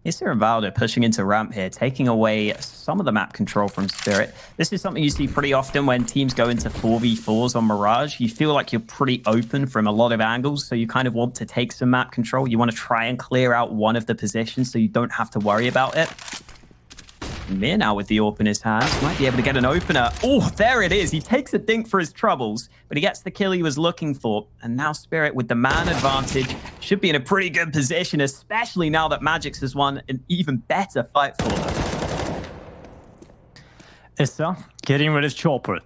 Issa and Valde pushing into ramp here, taking away some of the map control from Spirit. This is something you see pretty often when teams go into 4v4s on Mirage. You feel like you're pretty open from a lot of angles, so you kind of want to take some map control. You want to try and clear out one of the positions so you don't have to worry about it. Mir now with the AWP in his hands, might be able to get an opener. Oh, there it is. He takes a dink for his troubles, but he gets the kill he was looking for. And now Spirit with the man advantage should be in a pretty good position, especially now that Magix has won an even better fight for them. Issa getting rid of Chopper.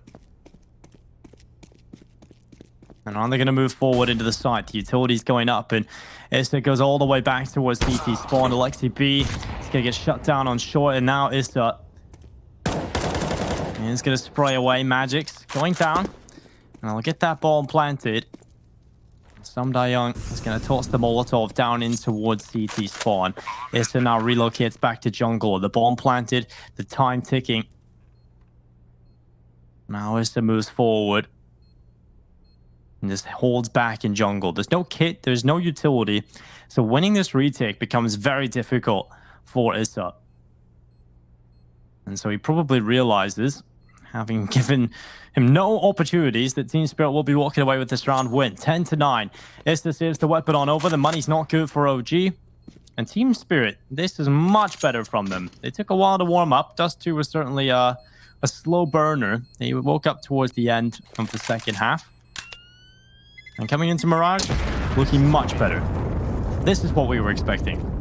And now they're going to move forward into the site. The utility's going up, and Issa goes all the way back towards CT spawn. Alexi B is going to get shut down on short, and now Issa is going to spray away. Magix going down, and I'll get that bomb planted. Sam Young is going to toss the Molotov down in towards CT spawn. Issa now relocates back to jungle. The bomb planted, the time ticking. Now Issa moves forward and just holds back in jungle. There's no kit, there's no utility. So winning this retake becomes very difficult for Issa. And so he probably realizes, having given him no opportunities, that Team Spirit will be walking away with this round win. 10-9. Issa saves the weapon on over. The money's not good for OG. And Team Spirit, this is much better from them. They took a while to warm up. Dust 2 was certainly a slow burner. They woke up towards the end of the second half. And coming into Mirage, looking much better. This is what we were expecting.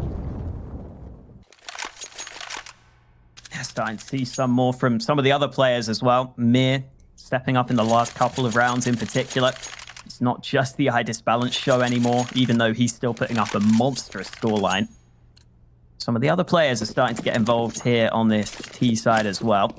Starting to see some more from some of the other players as well. Mir stepping up in the last couple of rounds in particular. It's not just the iDisbalance show anymore, even though he's still putting up a monstrous scoreline. Some of the other players are starting to get involved here on this T side as well.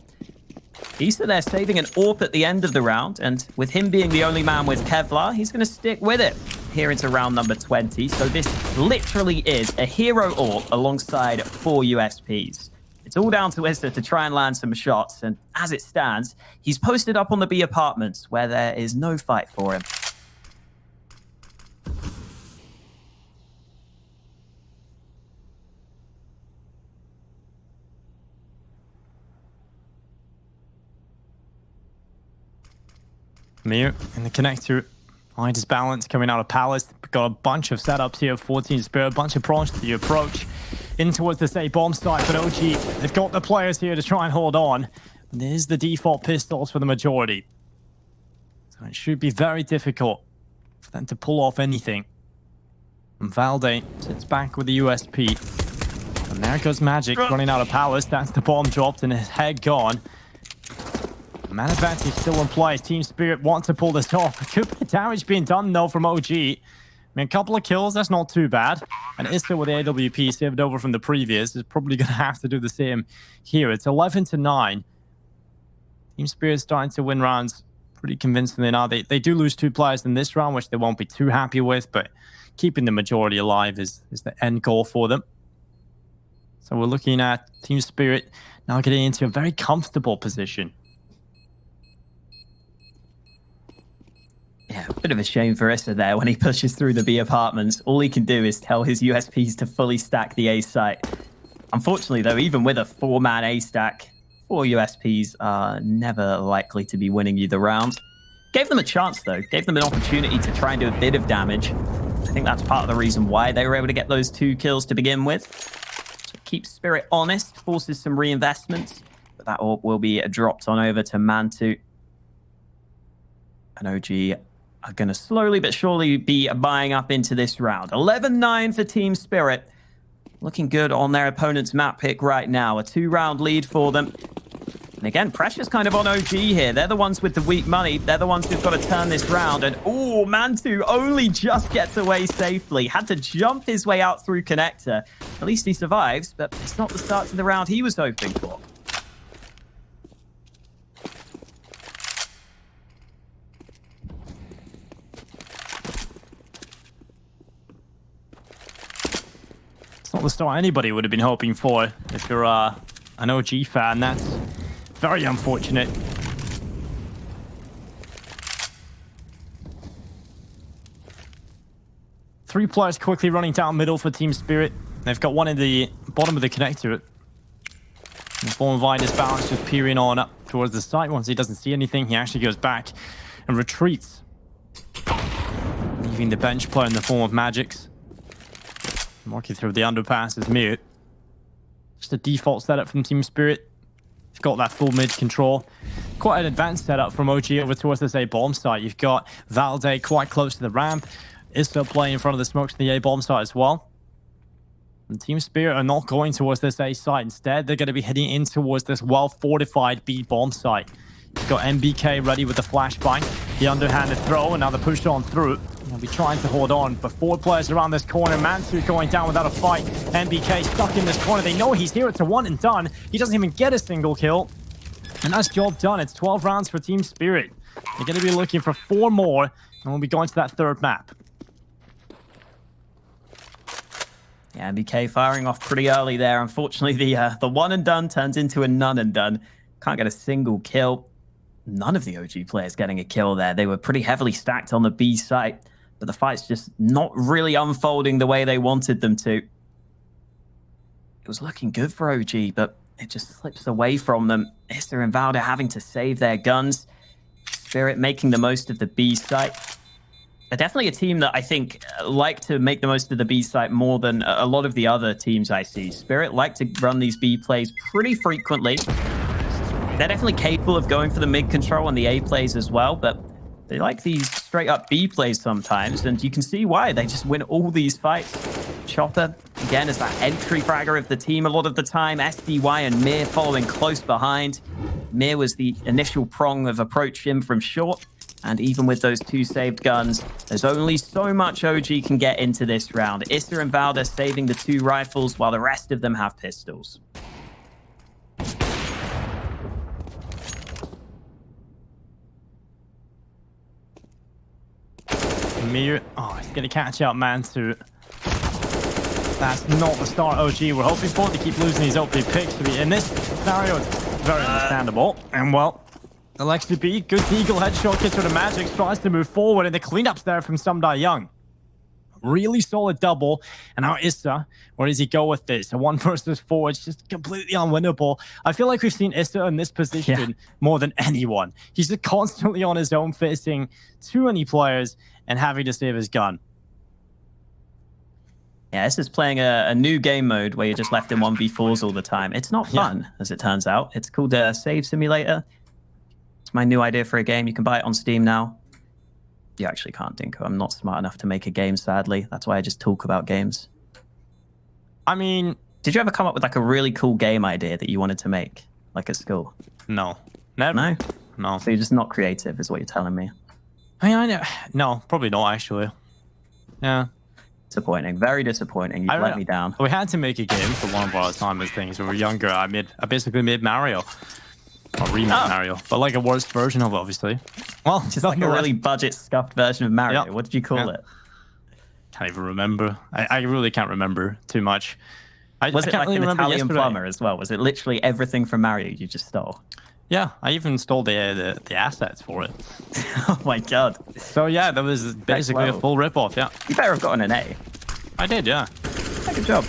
Issa there saving an AWP at the end of the round, and with him being the only man with Kevlar, he's going to stick with it here into round number 20. So this literally is a hero AWP alongside 4 USPs. It's all down to Issa to try and land some shots, and as it stands, he's posted up on the B apartments where there is no fight for him. Mir in the connector. iDisbalance coming out of Palace. Got a bunch of setups here for Team Spirit, a bunch of prawns to the approach in towards this A bomb site, but OG, they've got the players here to try and hold on. There's the default pistols for the majority. So it should be very difficult for them to pull off anything. And Valde sits back with the USP. And there goes Magic running out of Palace. That's the bomb dropped and his head gone. Man advantage still in play. Team Spirit want to pull this off. Could be damage being done though from OG. I mean, a couple of kills, that's not too bad. And Issa with the AWP saved over from the previous is probably going to have to do the same here. It's 11-9. Team Spirit starting to win rounds pretty convincingly now. They do lose 2 players in this round, which they won't be too happy with, but keeping the majority alive is the end goal for them. So we're looking at Team Spirit now getting into a very comfortable position. Yeah, a bit of a shame for Issa there when he pushes through the B apartments. All he can do is tell his USPs to fully stack the A site. Unfortunately, though, even with a 4-man A stack, 4 USPs are never likely to be winning you the round. Gave them a chance, though. Gave them an opportunity to try and do a bit of damage. I think that's part of the reason why they were able to get those 2 kills to begin with. So keep Spirit honest, forces some reinvestment, but that AWP will be dropped on over to Mantu. And OG are going to slowly but surely be buying up into this round. 11-9 for Team Spirit. Looking good on their opponent's map pick right now. A 2-round lead for them. And again, pressure's kind of on OG here. They're the ones with the weak money. They're the ones who've got to turn this round. And, ooh, Mantu only just gets away safely. Had to jump his way out through connector. At least he survives, but it's not the start to the round he was hoping for. It's not the start anybody would have been hoping for if you're an OG fan. That's very unfortunate. Three players quickly running down middle for Team Spirit. They've got one in the bottom of the connector. The form of iDisbalance just peering on up towards the site. Once he doesn't see anything, he actually goes back and retreats, leaving the bench player in the form of Magic's. Walking through the underpass is Mute. Just a default setup from Team Spirit. He's got that full mid control. Quite an advanced setup from OG over towards this A bomb site. You've got Valde quite close to the ramp. Issa playing in front of the smokes in the A bomb site as well. And Team Spirit are not going towards this A site. Instead, they're going to be heading in towards this well-fortified B bomb site. You've got MBK ready with the flashbang, the underhanded throw, and now the push on through. They'll be trying to hold on, but 4 players around this corner. Mansu going down without a fight. MBK stuck in this corner. They know he's here. It's a 1 and done. He doesn't even get a single kill. And that's job done. It's 12 rounds for Team Spirit. They're going to be looking for 4 more, and we'll be going to that 3rd map. Yeah, MBK firing off pretty early there. Unfortunately, the 1 and done turns into a none and done. Can't get a single kill. None of the OG players getting a kill there. They were pretty heavily stacked on the B site, but the fight's just not really unfolding the way they wanted them to. It was looking good for OG, but it just slips away from them. Issa and Valde having to save their guns. Spirit making the most of the B site. They're definitely a team that I think like to make the most of the B site more than a lot of the other teams I see. Spirit like to run these B plays pretty frequently. They're definitely capable of going for the mid control and the A plays as well, but they like these straight up B plays sometimes, and you can see why. They just win all these fights. Chopper, again, is that entry fragger of the team a lot of the time. SDY and Mir following close behind. Mir was the initial prong of approach him from short. And even with those 2 saved guns, there's only so much OG can get into this round. Issa and Valda saving the 2 rifles while the rest of them have pistols. Mir, he's gonna catch out Mansu. That's not the start OG we're hoping for. They keep losing these OP picks. In this scenario, it's very understandable. And well, Alexi B, good Deagle headshot gets rid of Magic, tries to move forward, and the cleanups there from Sumdai Young. Really solid double. And now Issa, where does he go with this? A 1 versus 4, it's just completely unwinnable. I feel like we've seen Issa in this position more than anyone. He's just constantly on his own, facing too many players and having to save his gun. Yeah, this is playing a new game mode where you're just left in 1v4s all the time. It's not fun, as it turns out. It's called a Save Simulator. It's my new idea for a game. You can buy it on Steam now. You actually can't, Dinko. I'm not smart enough to make a game, sadly. That's why I just talk about games. I mean... Did you ever come up with like a really cool game idea that you wanted to make? Like at school? No. Never. No? No. So you're just not creative, is what you're telling me. I mean, I know. No, probably not, actually. Yeah. Disappointing. Very disappointing. You let me down. We had to make a game for one of our assignment things. When we were younger, I basically made Mario. Or remake Mario. But like a worse version of it, obviously. Well, just like a really budget scuffed version of Mario. Yep. What did you call it? Can't even remember. I really can't remember too much. Was it like an Italian plumber as well? Was it literally everything from Mario you just stole? Yeah, I even stole the assets for it. Oh my god. So yeah, that was basically a full rip-off, yeah. You better have gotten an A. I did, yeah. Good job.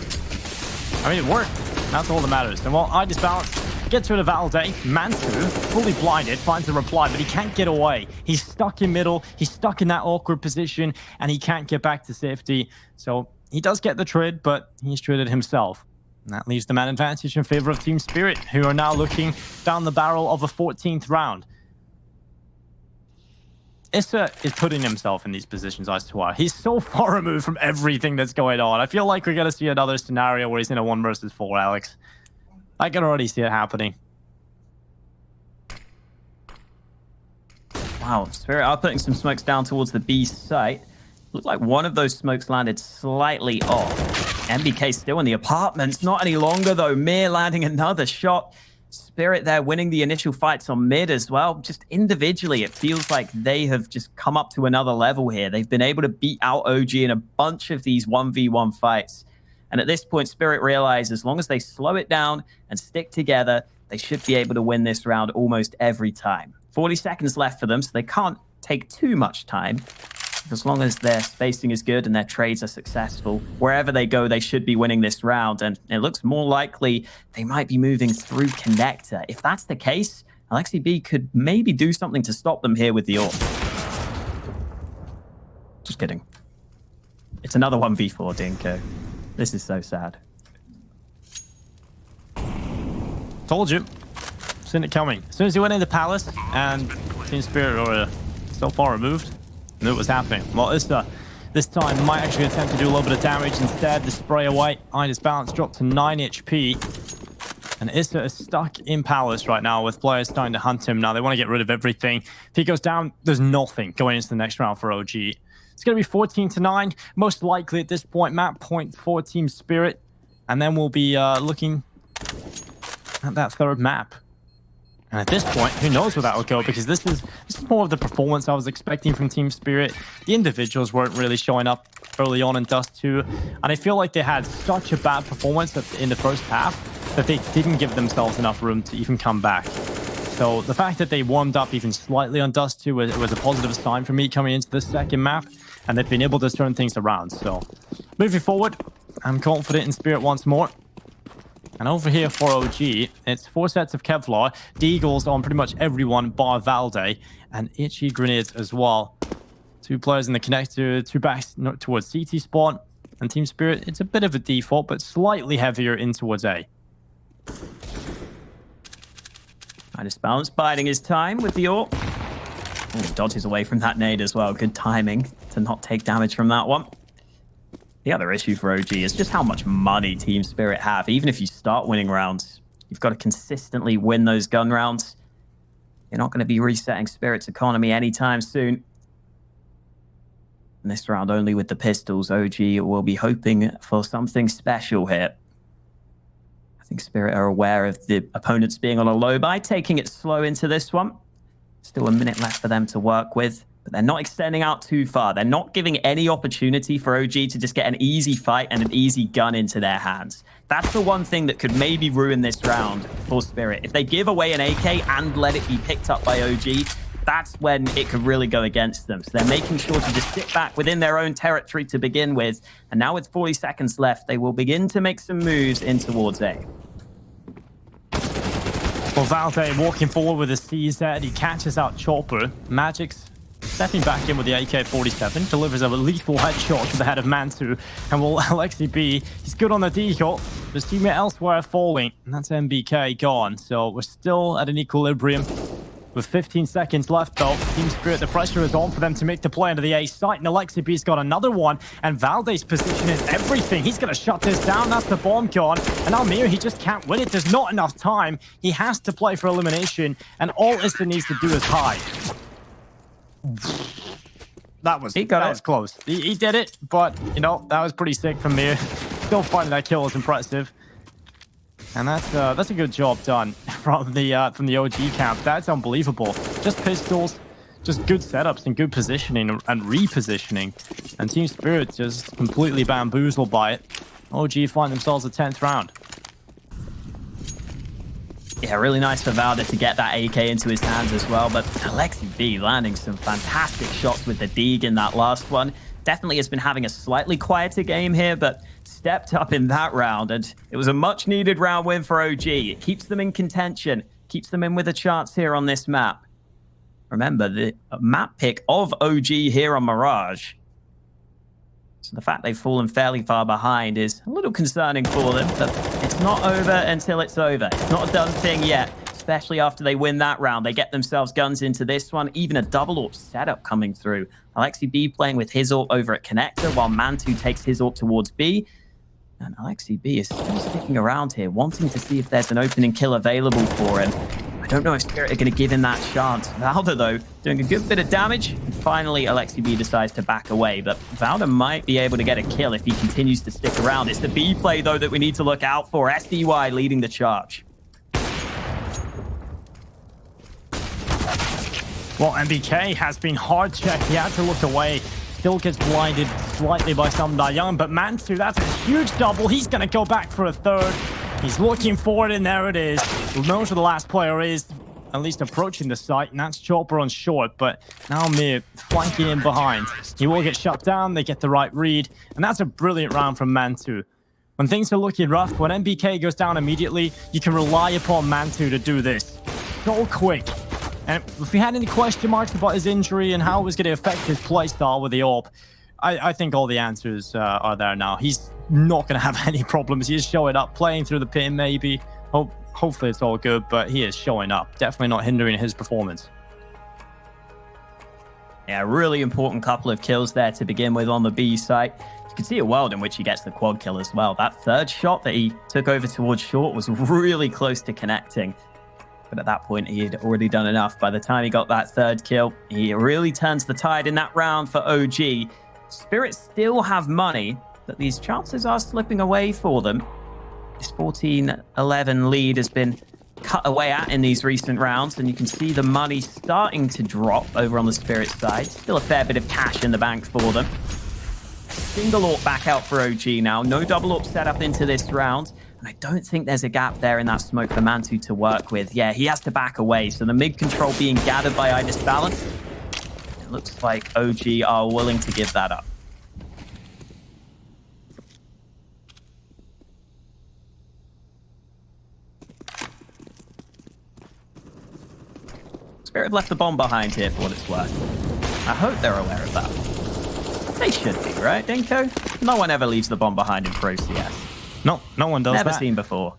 I mean, it worked. That's all that matters. And while I disbalance, gets rid of Valde, Mansu, fully blinded, finds a reply, but he can't get away. He's stuck in middle, he's stuck in that awkward position, and he can't get back to safety. So he does get the trade, but he's traded himself. And that leaves the man advantage in favor of Team Spirit, who are now looking down the barrel of a 14th round. Issa is putting himself in these positions, I swear. He's so far removed from everything that's going on. I feel like we're going to see another scenario where he's in a 1 versus 4, Alex. I can already see it happening. Wow, Spirit are putting some smokes down towards the B site. Looked like one of those smokes landed slightly off. MBK still in the apartments. Not any longer, though. Mir landing another shot. Spirit there winning the initial fights on mid as well. Just individually, it feels like they have just come up to another level here. They've been able to beat out OG in a bunch of these 1v1 fights. And at this point, Spirit realize as long as they slow it down and stick together, they should be able to win this round almost every time. 40 seconds left for them, so they can't take too much time. As long as their spacing is good and their trades are successful, wherever they go, they should be winning this round. And it looks more likely they might be moving through Connector. If that's the case, Alexi B could maybe do something to stop them here with the AWP. Just kidding. It's another 1v4, Dinko. This is so sad. Told you. Seen it coming. As soon as he went into Palace and Team Spirit were so far removed, knew it was happening. Well, Issa this time might actually attempt to do a little bit of damage instead. The spray away. Idis balance dropped to 9 HP. And Issa is stuck in Palace right now with players starting to hunt him. Now they want to get rid of everything. If he goes down, there's nothing going into the next round for OG. It's going to be 14-9. Most likely at this point, map point for Team Spirit. And then we'll be looking at that third map. And at this point, who knows where that will go, because this is more of the performance I was expecting from Team Spirit. The individuals weren't really showing up early on in Dust 2, and I feel like they had such a bad performance in the first half that they didn't give themselves enough room to even come back. So the fact that they warmed up even slightly on Dust 2 was a positive sign for me coming into this second map, and they've been able to turn things around. So moving forward, I'm confident in Spirit once more. And over here for OG, it's 4 sets of Kevlar, Deagles on pretty much everyone bar Valde, and itchy grenades as well. 2 players in the connector, 2 backs towards CT spawn, and Team Spirit, it's a bit of a default, but slightly heavier in towards A. Idis balance biding his time with the AWP. Ooh, dodges away from that nade as well. Good timing to not take damage from that one. The other issue for OG is just how much money Team Spirit have. Even if you start winning rounds, you've got to consistently win those gun rounds. You're not going to be resetting Spirit's economy anytime soon. And this round only with the pistols, OG will be hoping for something special here. I think Spirit are aware of the opponents being on a low buy, taking it slow into this one. Still a minute left for them to work with, but they're not extending out too far. They're not giving any opportunity for OG to just get an easy fight and an easy gun into their hands. That's the one thing that could maybe ruin this round for Spirit. If they give away an AK and let it be picked up by OG, that's when it could really go against them. So they're making sure to just sit back within their own territory to begin with. And now with 40 seconds left, they will begin to make some moves in towards A. Well, Valde walking forward with a CZ. He catches out Chopper. Magic's stepping back in with the AK-47. Delivers a lethal headshot to the head of Mantu. And will Alexi B, he's good on the decoy. His teammate elsewhere falling. And that's MBK gone. So we're still at an equilibrium. With 15 seconds left, though, Team Spirit, the pressure is on for them to make the play into the A site, and Alexi B's got another one, and Valde's position is everything. He's going to shut this down. That's the bomb gone, and Almir, he just can't win it. There's not enough time. He has to play for elimination, and all Ista needs to do is hide. That was close. He did it, but, you know, that was pretty sick from Mir. Still finding that kill is impressive. And that's a good job done from the OG camp. That's unbelievable. Just pistols, just good setups and good positioning and repositioning. And Team Spirit just completely bamboozled by it. OG find themselves a 10th round. Yeah, really nice for Valde to get that AK into his hands as well. But Alexi B landing some fantastic shots with the Deeg in that last one. Definitely has been having a slightly quieter game here, but stepped up in that round, and it was a much-needed round win for OG. It keeps them in contention, keeps them in with a chance here on this map. Remember, the map pick of OG here on Mirage. So the fact they've fallen fairly far behind is a little concerning for them, but it's not over until it's over. It's not a done thing yet, especially after they win that round. They get themselves guns into this one, even a double AWP setup coming through. Alexi B playing with his AWP over at Connector, while Mantu takes his AWP towards B. And Alexi B is still sticking around here, wanting to see if there's an opening kill available for him. I don't know if Spirit are going to give him that chance. Valde, though, doing a good bit of damage. And finally, Alexi B decides to back away. But Valde might be able to get a kill if he continues to stick around. It's the B play, though, that we need to look out for. SDY leading the charge. Well, MBK has been hard checked. He had to look away. Still gets blinded slightly by some Young, but Mansu, that's a huge double. He's going to go back for a third. He's looking for it, and there it is. Who knows where the last player is, at least approaching the site, and that's Chopper on short, but now Mir flanking in behind. He will get shut down. They get the right read, and that's a brilliant round from Mantu. When things are looking rough, when MBK goes down immediately, you can rely upon Mantu to do this. So quick. And if we had any question marks about his injury and how it was going to affect his playstyle with the AWP, I think all the answers are there now. He's not going to have any problems. He is showing up, playing through the pin maybe. Hopefully it's all good, but he is showing up. Definitely not hindering his performance. Yeah, really important couple of kills there to begin with on the B site. You can see a world in which he gets the quad kill as well. That third shot that he took over towards short was really close to connecting. But at that point, he had already done enough. By the time he got that third kill, he really turns the tide in that round for OG. Spirit still have money, but these chances are slipping away for them. This 14-11 lead has been cut away at in these recent rounds, and you can see the money starting to drop over on the Spirit side. Still a fair bit of cash in the bank for them. Single AWP back out for OG now. No double AWP set up into this round. And I don't think there's a gap there in that smoke for Mantu to work with. Yeah, he has to back away. So the mid control being gathered by Idis Balance. It looks like OG are willing to give that up. Spirit left the bomb behind here for what it's worth. I hope they're aware of that. They should be, right, Dinko? No one ever leaves the bomb behind in Pro CS. No one does that. Never seen before.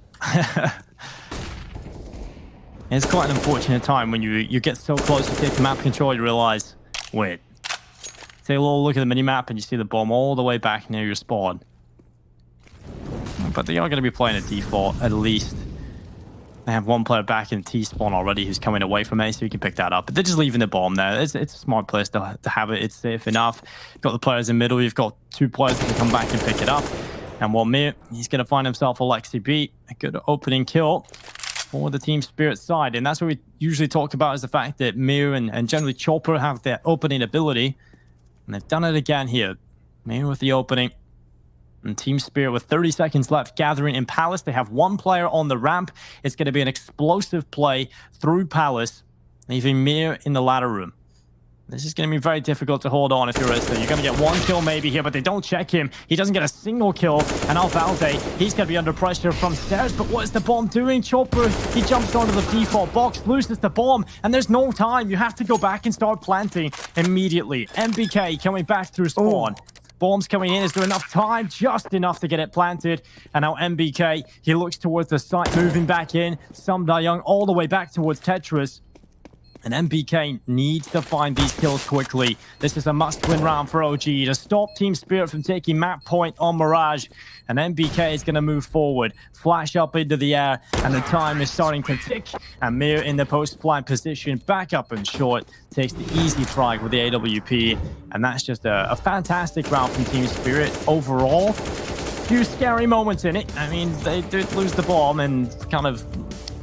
It's quite an unfortunate time when you get so close to take the map control, you realize, wait. Take a little look at the mini-map and you see the bomb all the way back near your spawn. But they are going to be playing a default, at least. They have one player back in T-spawn already who's coming away from A, so you can pick that up. But they're just leaving the bomb there. It's a smart place to have it. It's safe enough. You've got the players in the middle. You've got 2 players that can come back and pick it up. And while Mir, he's going to find himself a Lexi B. A good opening kill for the Team Spirit side. And that's what we usually talk about, is the fact that Mir and generally Chopper have their opening ability. And they've done it again here. Mir with the opening. And Team Spirit with 30 seconds left, gathering in Palace. They have 1 player on the ramp. It's going to be an explosive play through Palace, leaving Mir in the ladder room. This is going to be very difficult to hold on if you're Ista. You're going to get 1 kill maybe here, but they don't check him. He doesn't get a single kill. And now Valde, he's going to be under pressure from stairs. But what is the bomb doing? Chopper, he jumps onto the default box, loses the bomb, and there's no time. You have to go back and start planting immediately. MBK coming back through spawn. Bombs coming in. Is there enough time? Just enough to get it planted. And now MBK, he looks towards the site, moving back in. Sam Da-young all the way back towards Tetris. And MBK needs to find these kills quickly. This is a must-win round for OG to stop Team Spirit from taking map point on Mirage. And MBK is going to move forward, flash up into the air, and the time is starting to tick. And Mir in the post-plant position, back up and short, takes the easy frag with the AWP. And that's just a fantastic round from Team Spirit. Overall, few scary moments in it. I mean, they did lose the bomb and kind of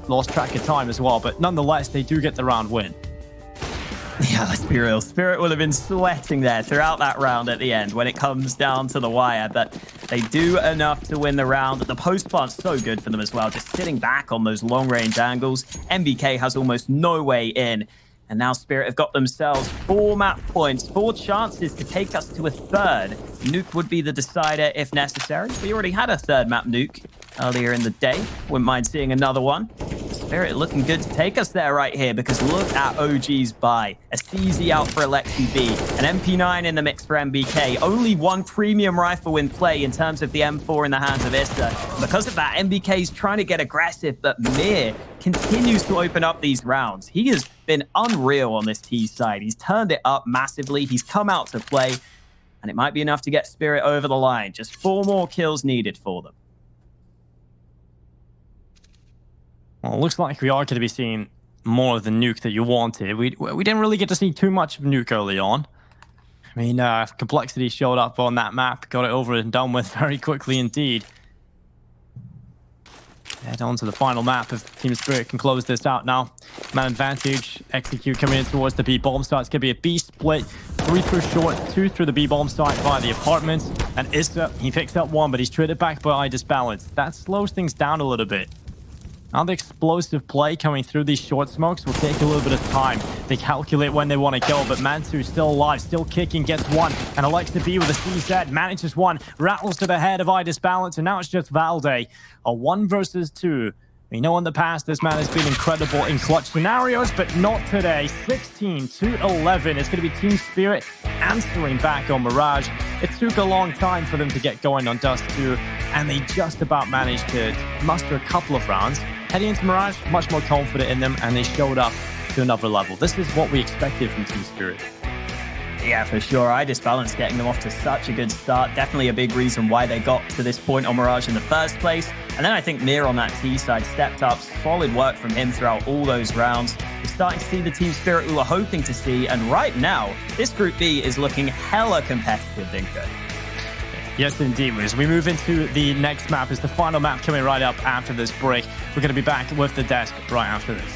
lost track of time as well, but nonetheless, they do get the round win. Yeah, let's be real. Spirit will have been sweating there throughout that round at the end when it comes down to the wire, but they do enough to win the round. The post plant's so good for them as well, just sitting back on those long-range angles. MBK has almost no way in. And now Spirit have got themselves 4 map points, 4 chances to take us to a 3rd. Nuke would be the decider if necessary. We already had a 3rd map nuke earlier in the day. Wouldn't mind seeing another one. Spirit looking good to take us there right here, because look at OG's buy. A CZ out for Alexi B, an MP9 in the mix for MBK. Only 1 premium rifle in play in terms of the M4 in the hands of Ista. Because of that, MBK's trying to get aggressive, but Mir continues to open up these rounds. He has been unreal on this T side. He's turned it up massively. He's come out to play, and it might be enough to get Spirit over the line. Just 4 more kills needed for them. Well, it looks like we are going to be seeing more of the nuke that you wanted. We didn't really get to see too much of nuke early on. I mean, Complexity showed up on that map, got it over and done with very quickly indeed. Head on to the final map if Team Spirit can close this out now. Man advantage, Execute coming in towards the B bomb site. It's going to be a B split, 3 through short, 2 through the B bomb site via the apartments. And Issa, he picks up 1, but he's traded back by Disbalance. That slows things down a little bit. Now the explosive play coming through these short smokes will take a little bit of time. They calculate when they want to go, but Mansu still alive, still kicking, gets 1. And Alexa B with a CZ, manages 1, rattles to the head of Disbalance, and now it's just Valde. A 1 versus 2. We know in the past this man has been incredible in clutch scenarios, but not today. 16 to 11. It's going to be Team Spirit answering back on Mirage. It took a long time for them to get going on Dust 2, and they just about managed to muster a couple of rounds. Heading into Mirage, much more confident in them, and they showed up to another level. This is what we expected from Team Spirit. Yeah, for sure. Disbalance getting them off to such a good start. Definitely a big reason why they got to this point on Mirage in the first place. And then I think Mir on that T side stepped up. Solid work from him throughout all those rounds. We're starting to see the Team Spirit we were hoping to see. And right now, this Group B is looking hella competitive, Dinko. Yes, indeed. As we move into the next map, is the final map coming right up after this break. We're going to be back with the desk right after this.